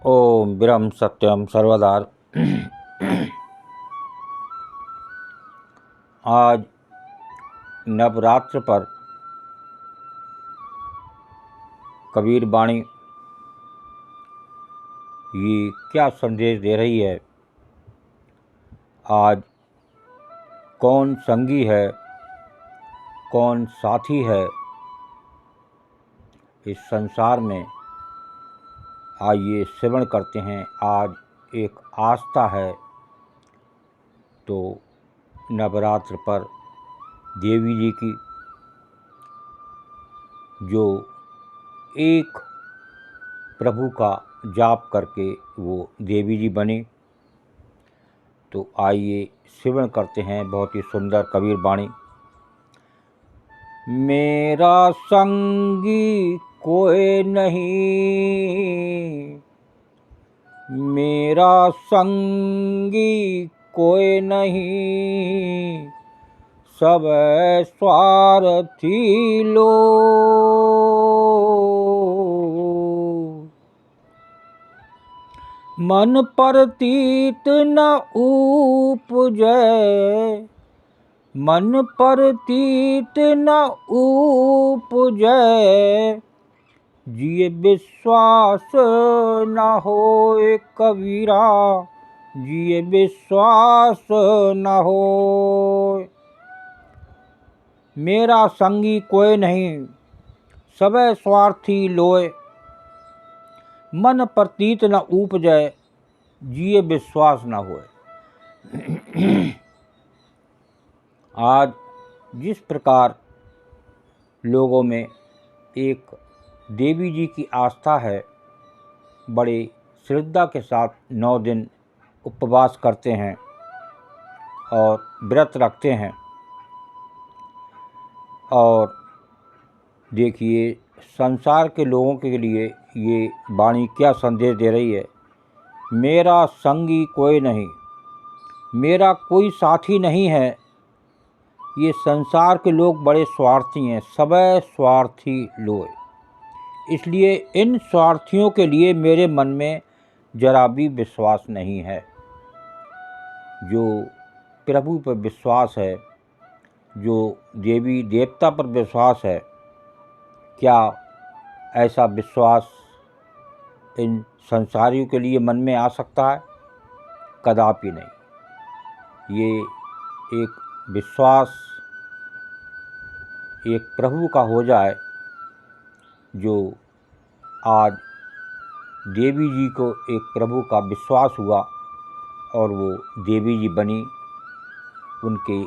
ओम ब्रह्म सत्यम सर्वदार। आज नवरात्र पर कबीर वाणी ये क्या संदेश दे रही है। आज कौन संगी है, कौन साथी है इस संसार में, आइए श्रवण करते हैं। आज एक आस्था है तो नवरात्र पर देवी जी की, जो एक प्रभु का जाप करके वो देवी जी बनी। तो आइए श्रवण करते हैं बहुत ही सुंदर कबीर वाणी। मेरा संगी कोई नहीं, मेरा संगी कोई नहीं, सब स्वार्थी लोग। मन परतीत न उपजै, मन परतीत न उपजै, जिये विश्वास न होए कबीरा, जिये विश्वास न होए। मेरा संगी कोई नहीं, सबे स्वार्थी लोए, मन प्रतीत न उपजै, जिये विश्वास न होए। आज जिस प्रकार लोगों में एक देवी जी की आस्था है, बड़े श्रद्धा के साथ 9 दिन उपवास करते हैं और व्रत रखते हैं। और देखिए संसार के लोगों के लिए ये वाणी क्या संदेश दे रही है। मेरा संगी कोई नहीं, मेरा कोई साथी नहीं है। ये संसार के लोग बड़े स्वार्थी हैं, सबे स्वार्थी लोग। इसलिए इन स्वार्थियों के लिए मेरे मन में जरा भी विश्वास नहीं है। जो प्रभु पर विश्वास है, जो देवी देवता पर विश्वास है, क्या ऐसा विश्वास इन संसारियों के लिए मन में आ सकता है? कदापि नहीं। ये एक विश्वास एक प्रभु का हो जाए, जो आज देवी जी को एक प्रभु का विश्वास हुआ और वो देवी जी बनी, उनके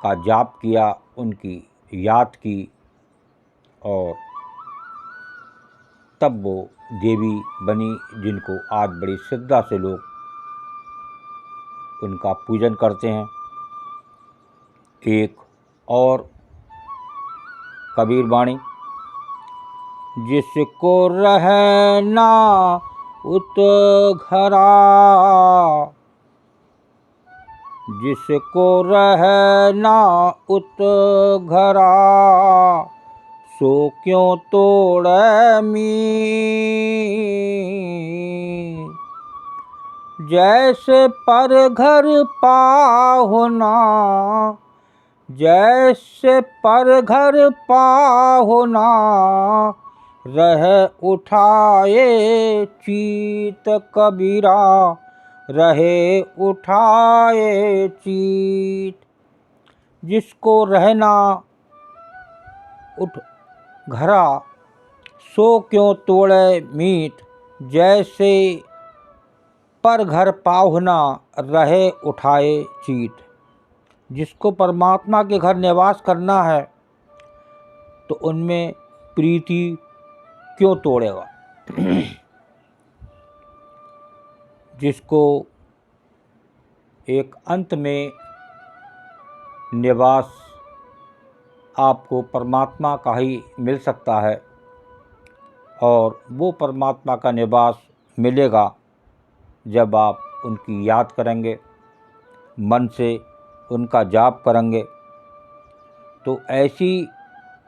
का जाप किया, उनकी याद की और तब वो देवी बनी, जिनको आज बड़ी श्रद्धा से लोग उनका पूजन करते हैं। एक और कबीर वाणी, जिसको रहना उत घरा, जिसको रहना उत घरा, सो क्यों तोड़े मीत। जैसे पर घर पाहुना, जैसे पर घर पाहुना, रह उठाए चीत कबीरा, रहे उठाए चीत। जिसको रहना उठ घरा, सो क्यों तोड़े मीत। जैसे पर घर पाहुना, रहे उठाए चीत। जिसको परमात्मा के घर निवास करना है तो उनमें प्रीति क्यों तोड़ेगा। जिसको एक अंत में निवास आपको परमात्मा का ही मिल सकता है, और वो परमात्मा का निवास मिलेगा जब आप उनकी याद करेंगे, मन से उनका जाप करेंगे। तो ऐसी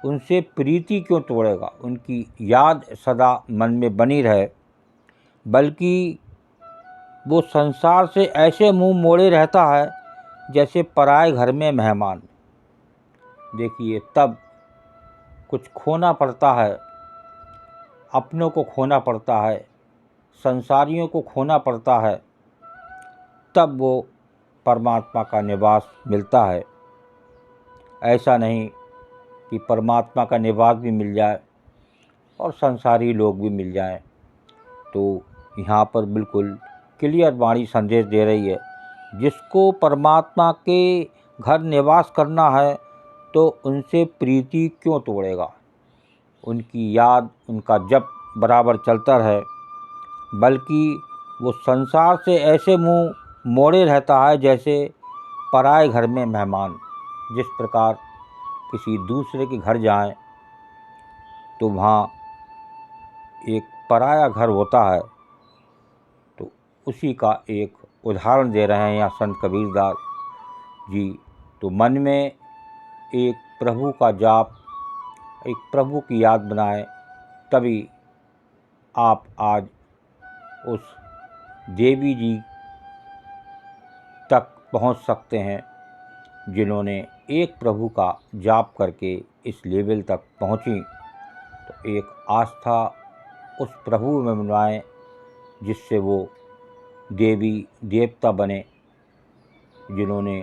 उनसे प्रीति क्यों तोड़ेगा, उनकी याद सदा मन में बनी रहे। बल्कि वो संसार से ऐसे मुंह मोड़े रहता है जैसे पराए घर में मेहमान। देखिए, तब कुछ खोना पड़ता है, अपनों को खोना पड़ता है, संसारियों को खोना पड़ता है, तब वो परमात्मा का निवास मिलता है। ऐसा नहीं कि परमात्मा का निवास भी मिल जाए और संसारी लोग भी मिल जाएं। तो यहाँ पर बिल्कुल क्लियर वाणी संदेश दे रही है, जिसको परमात्मा के घर निवास करना है तो उनसे प्रीति क्यों तोड़ेगा। उनकी याद, उनका जप बराबर चलता रहे, बल्कि वो संसार से ऐसे मुंह मोड़े रहता है जैसे पराए घर में मेहमान। जिस प्रकार किसी दूसरे के घर जाएं तो वहाँ एक पराया घर होता है, तो उसी का एक उदाहरण दे रहे हैं यहाँ संत कबीरदास जी। तो मन में एक प्रभु का जाप, एक प्रभु की याद बनाएं, तभी आप आज उस देवी जी तक पहुंच सकते हैं जिन्होंने एक प्रभु का जाप करके इस लेवल तक पहुंची। तो एक आस्था उस प्रभु में बनाएं जिससे वो देवी देवता बने, जिन्होंने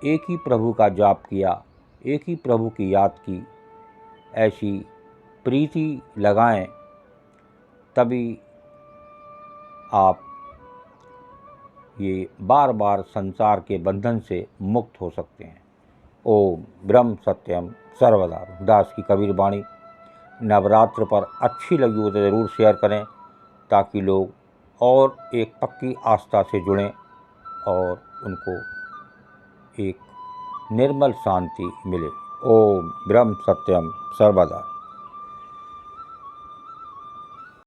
एक ही प्रभु का जाप किया, एक ही प्रभु की याद की। ऐसी प्रीति लगाएं, तभी आप ये बार बार संसार के बंधन से मुक्त हो सकते हैं। ओम ब्रह्म सत्यम सर्वदा। दास की कबीर वाणी नवरात्र पर अच्छी लगी हो तो ज़रूर शेयर करें, ताकि लोग और एक पक्की आस्था से जुड़ें और उनको एक निर्मल शांति मिले। ओम ब्रह्म सत्यम सर्वदा।